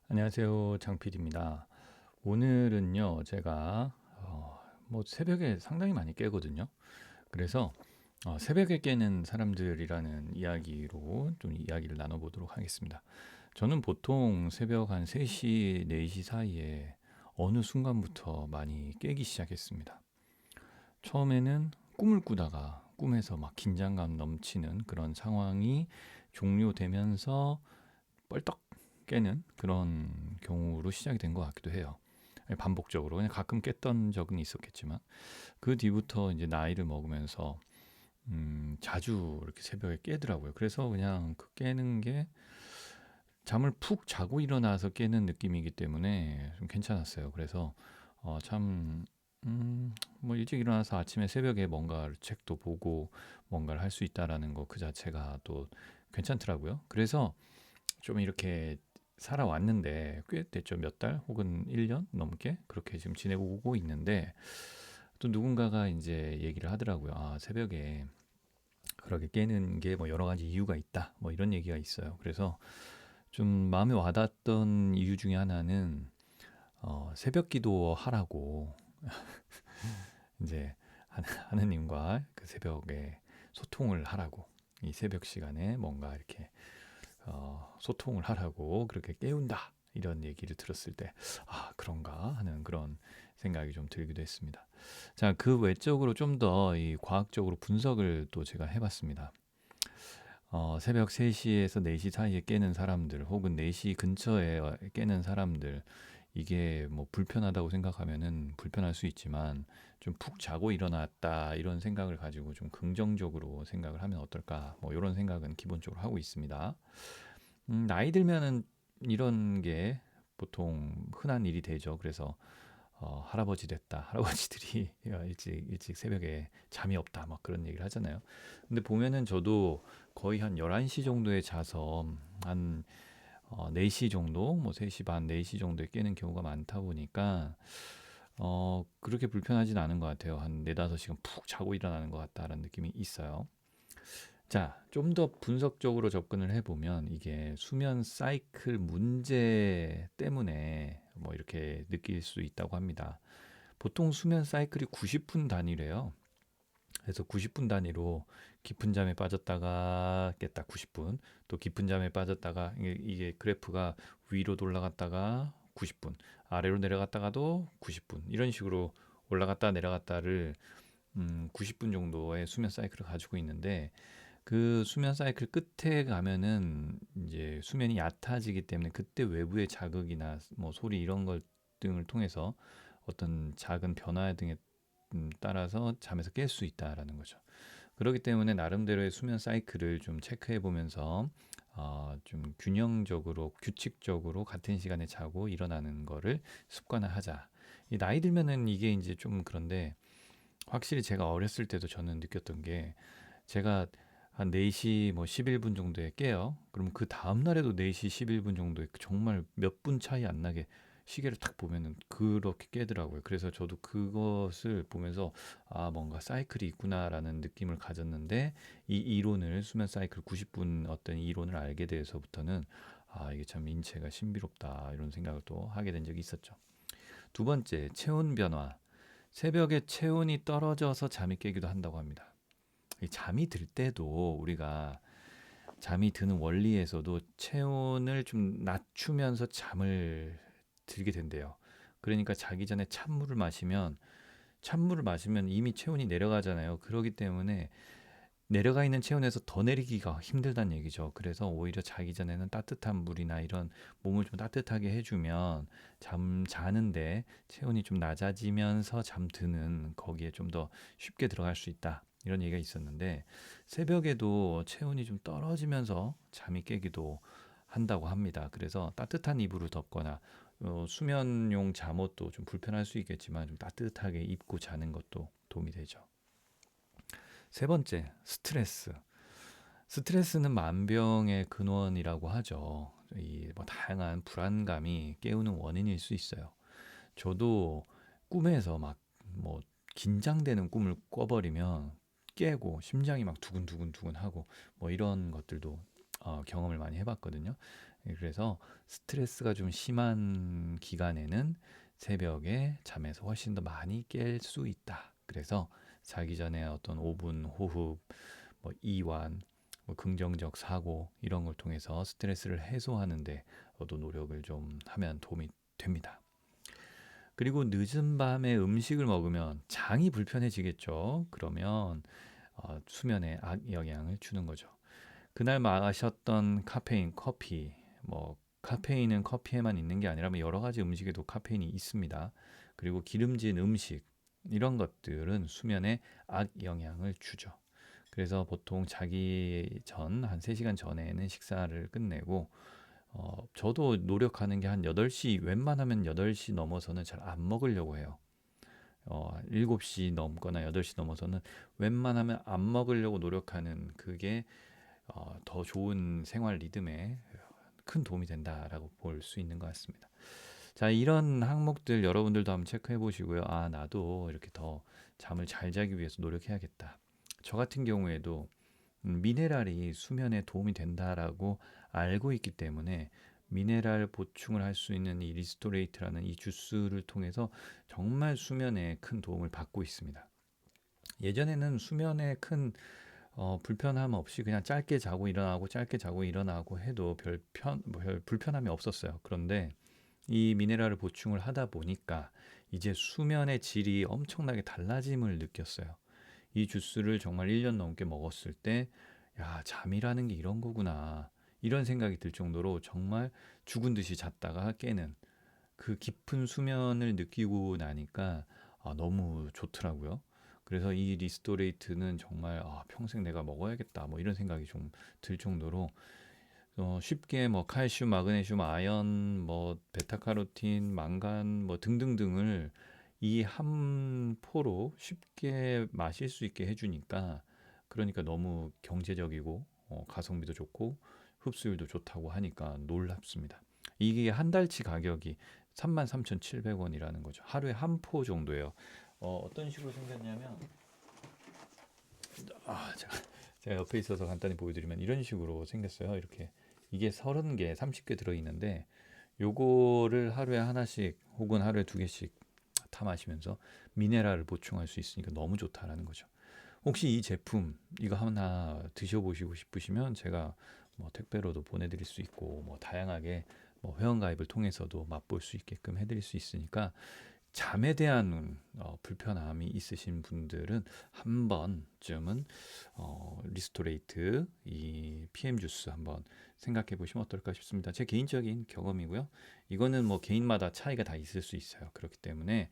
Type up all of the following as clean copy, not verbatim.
안녕하세요. 장PD입니다. 오늘은요, 제가 새벽에 상당히 많이 깨거든요. 그래서 새벽에 깨는 사람들이라는 이야기로 좀 이야기를 나눠보도록 하겠습니다. 저는 보통 새벽 한 3시, 4시 사이에 어느 순간부터 많이 깨기 시작했습니다. 처음에는 꿈을 꾸다가 꿈에서 막 긴장감 넘치는 그런 상황이 종료되면서 뻘떡 깨는 그런 경우로 시작이 된 것 같기도 해요. 반복적으로 그냥 가끔 깼던 적은 있었겠지만 그 뒤부터 이제 나이를 먹으면서 자주 이렇게 새벽에 깨더라고요. 그래서 그냥 그 깨는 게 잠을 푹 자고 일어나서 깨는 느낌이기 때문에 좀 괜찮았어요. 그래서 참 뭐 일찍 일어나서 아침에 새벽에 뭔가 책도 보고 뭔가를 할 수 있다라는 거 그 자체가 또 괜찮더라고요. 그래서 좀 이렇게 살아왔는데 꽤 됐죠. 몇 달 혹은 1년 넘게 그렇게 지금 지내고 오고 있는데 또 누군가가 이제 얘기를 하더라고요. 아, 새벽에 그렇게 깨는 게 뭐 여러 가지 이유가 있다. 뭐 이런 얘기가 있어요. 그래서 좀 마음에 와닿았던 이유 중에 하나는 새벽 기도 하라고 이제 하느님과 그 새벽에 소통을 하라고 이 새벽 시간에 뭔가 이렇게 소통을 하라고 그렇게 깨운다. 이런 얘기를 들었을 때, 아, 그런가 하는 그런 생각이 좀 들기도 했습니다. 자, 그 외적으로 좀 더 이 과학적으로 분석을 또 제가 해봤습니다. 새벽 3시에서 4시 사이에 깨는 사람들, 혹은 4시 근처에 깨는 사람들, 이게 뭐 불편하다고 생각하면은 불편할 수 있지만, 좀 푹 자고 일어났다, 이런 생각을 가지고 좀 긍정적으로 생각을 하면 어떨까, 뭐 이런 생각은 기본적으로 하고 있습니다. 나이 들면은 이런 게 보통 흔한 일이 되죠. 그래서 할아버지 됐다. 할아버지들이 일찍 새벽에 잠이 없다. 막 그런 얘기를 하잖아요. 근데 보면은 저도 거의 한 11시 정도에 자서 한 4시 정도, 뭐 3시 반, 4시 정도에 깨는 경우가 많다 보니까 그렇게 불편하진 않은 것 같아요. 한 4, 5시간 푹 자고 일어나는 것 같다라는 느낌이 있어요. 자, 좀 더 분석적으로 접근을 해보면 이게 수면 사이클 문제 때문에 뭐 이렇게 느낄 수 있다고 합니다. 보통 수면 사이클이 90분 단위래요. 그래서 90분 단위로 깊은 잠에 빠졌다가 깼다 90분, 또 깊은 잠에 빠졌다가 이게 그래프가 위로 올라갔다가 90분, 아래로 내려갔다가도 90분 이런 식으로 올라갔다 내려갔다를 90분 정도의 수면 사이클을 가지고 있는데 그 수면 사이클 끝에 가면은 이제 수면이 얕아지기 때문에 그때 외부의 자극이나 뭐 소리 이런 것 등을 통해서 어떤 작은 변화 등에 따라서 잠에서 깰 수 있다라는 거죠. 그렇기 때문에 나름대로의 수면 사이클을 좀 체크해 보면서 좀 균형적으로 규칙적으로 같은 시간에 자고 일어나는 거를 습관화하자. 이 나이 들면은 이게 이제 좀 그런데 확실히 제가 어렸을 때도 저는 느꼈던 게 제가 한 4시 뭐 11분 정도에 깨요. 그럼 그 다음 날에도 4시 11분 정도에 정말 몇 분 차이 안 나게 시계를 딱 보면은 그렇게 깨더라고요. 그래서 저도 그것을 보면서 아, 뭔가 사이클이 있구나라는 느낌을 가졌는데 이 이론을 수면 사이클 90분 어떤 이론을 알게 돼서부터는 아, 이게 참 인체가 신비롭다 이런 생각을 또 하게 된 적이 있었죠. 두 번째, 체온 변화. 새벽에 체온이 떨어져서 잠이 깨기도 한다고 합니다. 이 잠이 들 때도 우리가 잠이 드는 원리에서도 체온을 좀 낮추면서 잠을 들게 된대요. 그러니까 자기 전에 찬물을 마시면 이미 체온이 내려가잖아요. 그렇기 때문에 내려가 있는 체온에서 더 내리기가 힘들다는 얘기죠. 그래서 오히려 자기 전에는 따뜻한 물이나 이런 몸을 좀 따뜻하게 해주면 잠 자는데 체온이 좀 낮아지면서 잠드는 거기에 좀 더 쉽게 들어갈 수 있다. 이런 얘기가 있었는데 새벽에도 체온이 좀 떨어지면서 잠이 깨기도 한다고 합니다. 그래서 따뜻한 이불을 덮거나 수면용 잠옷도 좀 불편할 수 있겠지만 좀 따뜻하게 입고 자는 것도 도움이 되죠. 세 번째, 스트레스. 스트레스는 만병의 근원이라고 하죠. 이 뭐 다양한 불안감이 깨우는 원인일 수 있어요. 저도 꿈에서 막 뭐 긴장되는 꿈을 꿔버리면 깨고 심장이 막 두근두근두근 하고 뭐 이런 것들도 경험을 많이 해봤거든요. 그래서 스트레스가 좀 심한 기간에는 새벽에 잠에서 훨씬 더 많이 깰 수 있다. 그래서 자기 전에 어떤 5분 호흡, 뭐 이완, 뭐 긍정적 사고 이런 걸 통해서 스트레스를 해소하는데 또 노력을 좀 하면 도움이 됩니다. 그리고 늦은 밤에 음식을 먹으면 장이 불편해지겠죠. 그러면 수면에 악영향을 주는 거죠. 그날 마셨던 카페인, 커피, 뭐 카페인은 커피에만 있는 게 아니라 뭐 여러 가지 음식에도 카페인이 있습니다. 그리고 기름진 음식 이런 것들은 수면에 악영향을 주죠. 그래서 보통 자기 전 한 3시간 전에는 식사를 끝내고 저도 노력하는 게 한 8시 웬만하면 8시 넘어서는 잘 안 먹으려고 해요. 7시 넘거나 8시 넘어서는 웬만하면 안 먹으려고 노력하는 그게 더 좋은 생활 리듬에 큰 도움이 된다라고 볼 수 있는 것 같습니다. 자, 이런 항목들 여러분들도 한번 체크해 보시고요. 아, 나도 이렇게 더 잠을 잘 자기 위해서 노력해야겠다. 저 같은 경우에도 미네랄이 수면에 도움이 된다라고 알고 있기 때문에 미네랄 보충을 할 수 있는 이 리스토레이트라는 이 주스를 통해서 정말 수면에 큰 도움을 받고 있습니다. 예전에는 수면에 큰 불편함 없이 그냥 짧게 자고 일어나고 짧게 자고 일어나고 해도 별 불편함이 없었어요. 그런데 이 미네랄을 보충을 하다 보니까 이제 수면의 질이 엄청나게 달라짐을 느꼈어요. 이 주스를 정말 1년 넘게 먹었을 때, 야, 잠이라는 게 이런 거구나. 이런 생각이 들 정도로 정말 죽은 듯이 잤다가 깨는 그 깊은 수면을 느끼고 나니까 너무 좋더라고요. 그래서 이 리스토레이트는 정말 평생 내가 먹어야겠다. 뭐 이런 생각이 좀 들 정도로 쉽게 뭐 칼슘, 마그네슘, 아연, 뭐 베타카로틴, 망간 뭐 등등등을 이 한 포로 쉽게 마실 수 있게 해주니까 그러니까 너무 경제적이고 가성비도 좋고 흡수율도 좋다고 하니까 놀랍습니다. 이게 한 달치 가격이 33,700원이라는 거죠. 하루에 한 포 정도예요. 어떤 식으로 생겼냐면 제가 옆에 있어서 간단히 보여드리면 이런 식으로 생겼어요. 이렇게 이게 30개, 30개 들어있는데 요거를 하루에 하나씩 혹은 하루에 2개씩 타 마시면서 미네랄을 보충할 수 있으니까 너무 좋다라는 거죠. 혹시 이 제품 이거 하나 드셔보시고 싶으시면 제가 뭐 택배로도 보내드릴 수 있고 뭐 다양하게 뭐 회원가입을 통해서도 맛볼 수 있게끔 해드릴 수 있으니까 잠에 대한 불편함이 있으신 분들은 한 번쯤은 리스토레이트 이 PM 주스 한번 생각해 보시면 어떨까 싶습니다. 제 개인적인 경험이고요. 이거는 뭐 개인마다 차이가 다 있을 수 있어요. 그렇기 때문에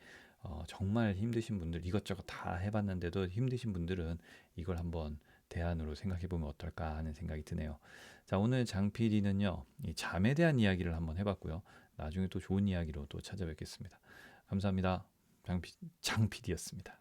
정말 힘드신 분들 이것저것 다 해봤는데도 힘드신 분들은 이걸 한번 대안으로 생각해 보면 어떨까 하는 생각이 드네요. 자, 오늘 장 PD는요, 이 잠에 대한 이야기를 한번 해봤고요. 나중에 또 좋은 이야기로 또 찾아뵙겠습니다. 감사합니다. 장 PD였습니다.